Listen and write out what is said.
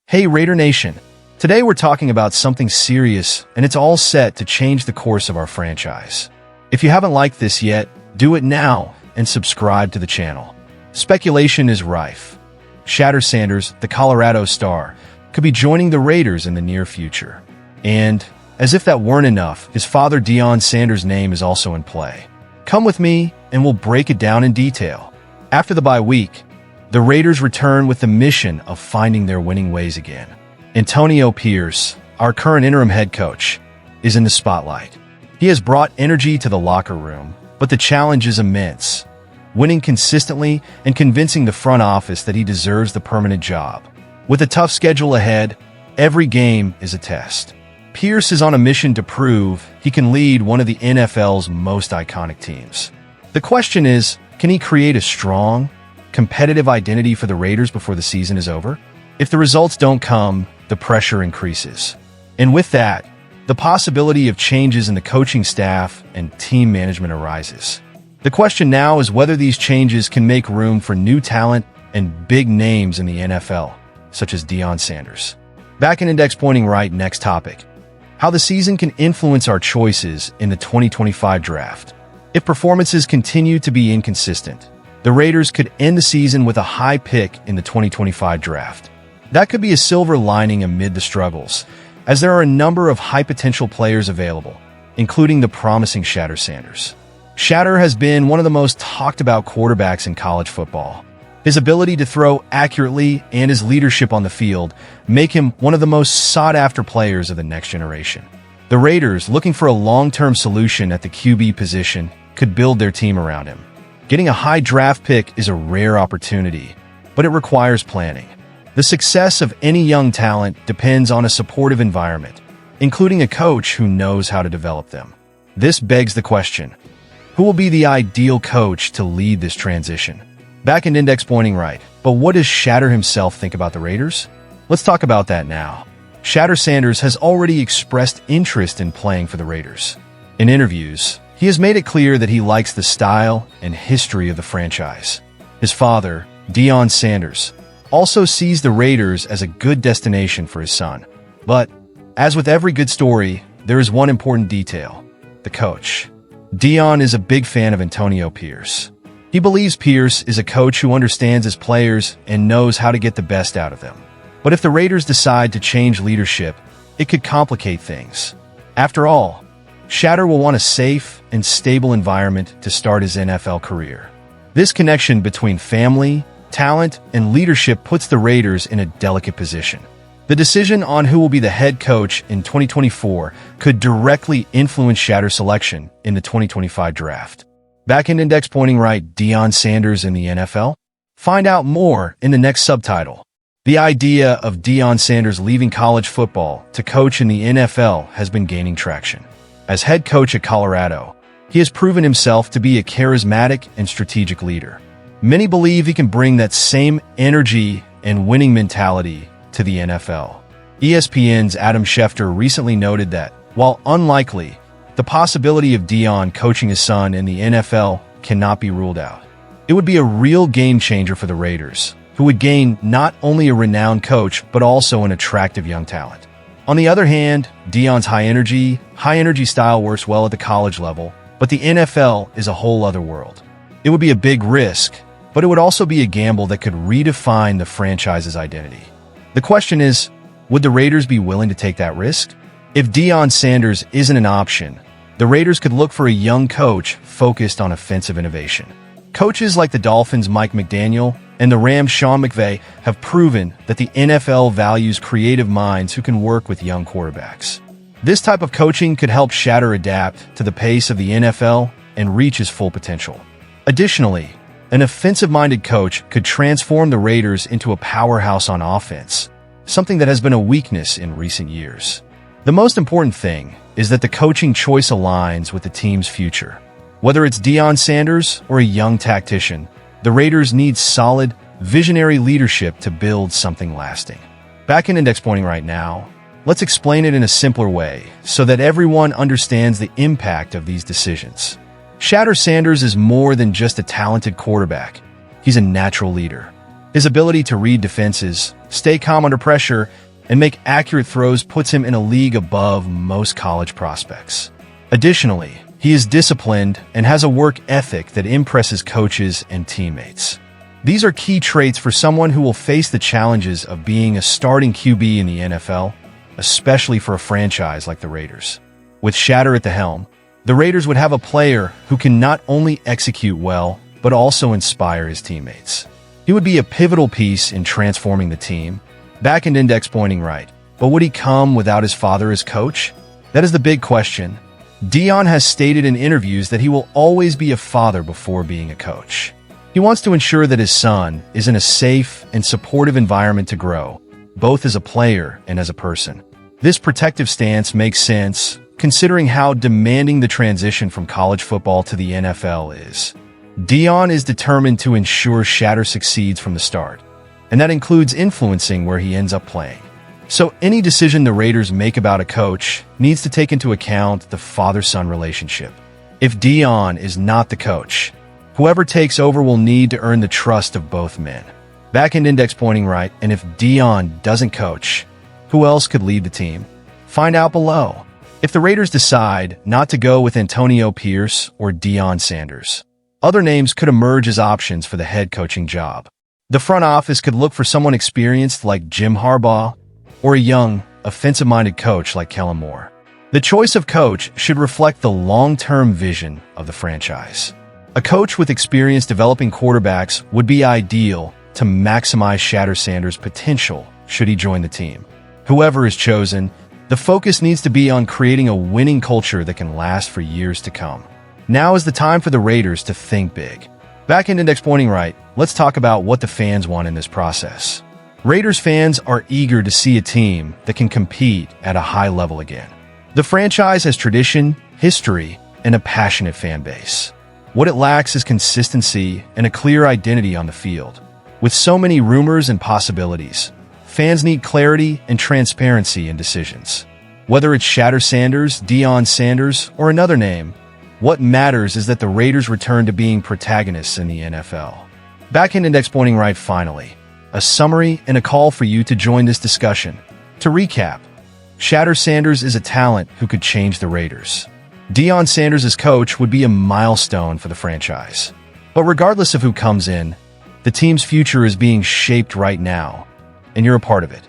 Hey Raider Nation, today we're talking about something serious, and it's all set to change the course of our franchise. If you haven't liked this yet, do it now and subscribe to the channel. Speculation is rife. Shadur Sanders, the Colorado star, could be joining the Raiders in the near future. And, as if that weren't enough, his father Deion Sanders' name is also in play. Come with me and we'll break it down in detail. After the bye week, the Raiders return with the mission of finding their winning ways again. Antonio Pierce, our current interim head coach, is in the spotlight. He has brought energy to the locker room, but the challenge is immense, winning consistently and convincing the front office that he deserves the permanent job. With a tough schedule ahead, every game is a test. Pierce is on a mission to prove he can lead one of the NFL's most iconic teams. The question is, can he create a strong, competitive identity for the Raiders before the season is over? If the results don't come, the pressure increases. And with that, the possibility of changes in the coaching staff and team management arises. The question now is whether these changes can make room for new talent and big names in the NFL, such as Deion Sanders. Back in index pointing right, next topic. How the season can influence our choices in the 2025 draft. If performances continue to be inconsistent, the Raiders could end the season with a high pick in the 2025 draft. That could be a silver lining amid the struggles, as there are a number of high-potential players available, including the promising Shadur Sanders. Shedeur has been one of the most talked-about quarterbacks in college football. His ability to throw accurately and his leadership on the field make him one of the most sought-after players of the next generation. The Raiders, looking for a long-term solution at the QB position, could build their team around him. Getting a high draft pick is a rare opportunity, but it requires planning. The success of any young talent depends on a supportive environment, including a coach who knows how to develop them. This begs the question, who will be the ideal coach to lead this transition? Back in index pointing right, but what does Shedeur himself think about the Raiders? Let's talk about that now. Shadur Sanders has already expressed interest in playing for the Raiders. In interviews, he has made it clear that he likes the style and history of the franchise. His father, Deion Sanders, also sees the Raiders as a good destination for his son. But, as with every good story, there is one important detail: the coach. Deion is a big fan of Antonio Pierce. He believes Pierce is a coach who understands his players and knows how to get the best out of them. But if the Raiders decide to change leadership, it could complicate things. After all, Shedeur will want a safe and stable environment to start his NFL career. This connection between family, talent, and leadership puts the Raiders in a delicate position. The decision on who will be the head coach in 2024 could directly influence Shedur's selection in the 2025 draft. Back in index pointing right, Deion Sanders in the NFL? Find out more in the next subtitle. The idea of Deion Sanders leaving college football to coach in the NFL has been gaining traction. As head coach at Colorado, he has proven himself to be a charismatic and strategic leader. Many believe he can bring that same energy and winning mentality to the NFL. ESPN's Adam Schefter recently noted that, while unlikely, the possibility of Deion coaching his son in the NFL cannot be ruled out. It would be a real game changer for the Raiders, who would gain not only a renowned coach but also an attractive young talent. On the other hand, Deion's high energy style works well at the college level, but the NFL is a whole other world. It would be a big risk, but it would also be a gamble that could redefine the franchise's identity. The question is, would the Raiders be willing to take that risk? If Deion Sanders isn't an option, the Raiders could look for a young coach focused on offensive innovation. Coaches like the Dolphins' Mike McDaniel and the Rams' Sean McVay have proven that the NFL values creative minds who can work with young quarterbacks. This type of coaching could help Shedeur adapt to the pace of the NFL and reach his full potential. Additionally, an offensive-minded coach could transform the Raiders into a powerhouse on offense, something that has been a weakness in recent years. The most important thing is that the coaching choice aligns with the team's future. Whether it's Deion Sanders or a young tactician, the Raiders need solid, visionary leadership to build something lasting. Back in index pointing right now, let's explain it in a simpler way so that everyone understands the impact of these decisions. Shadur Sanders is more than just a talented quarterback. He's a natural leader. His ability to read defenses, stay calm under pressure, and make accurate throws puts him in a league above most college prospects. Additionally, he is disciplined and has a work ethic that impresses coaches and teammates. These are key traits for someone who will face the challenges of being a starting QB in the NFL, especially for a franchise like the Raiders. With Shedeur at the helm, the Raiders would have a player who can not only execute well, but also inspire his teammates. He would be a pivotal piece in transforming the team, back and index pointing right. But would he come without his father as coach? That is the big question. Deion has stated in interviews that he will always be a father before being a coach. He wants to ensure that his son is in a safe and supportive environment to grow, both as a player and as a person. This protective stance makes sense, considering how demanding the transition from college football to the NFL is. Deion is determined to ensure Shedeur succeeds from the start, and that includes influencing where he ends up playing. So any decision the Raiders make about a coach needs to take into account the father-son relationship. If Deion is not the coach, whoever takes over will need to earn the trust of both men. Back-end index pointing right, and if Deion doesn't coach, who else could lead the team? Find out below. If the Raiders decide not to go with Antonio Pierce or Deion Sanders, other names could emerge as options for the head coaching job. The front office could look for someone experienced like Jim Harbaugh or a young, offensive-minded coach like Kellen Moore. The choice of coach should reflect the long-term vision of the franchise. A coach with experience developing quarterbacks would be ideal to maximize Shadur Sanders' potential should he join the team. Whoever is chosen, the focus needs to be on creating a winning culture that can last for years to come. Now is the time for the Raiders to think big. Back-end index pointing right, let's talk about what the fans want in this process. Raiders fans are eager to see a team that can compete at a high level again. The franchise has tradition, history, and a passionate fan base. What it lacks is consistency and a clear identity on the field. With so many rumors and possibilities, fans need clarity and transparency in decisions. Whether it's Shadur Sanders, Deion Sanders, or another name, what matters is that the Raiders return to being protagonists in the NFL. Back-end index pointing right finally. A summary and a call for you to join this discussion. To recap, Shadur Sanders is a talent who could change the Raiders. Deion Sanders as coach would be a milestone for the franchise. But regardless of who comes in, the team's future is being shaped right now, and you're a part of it.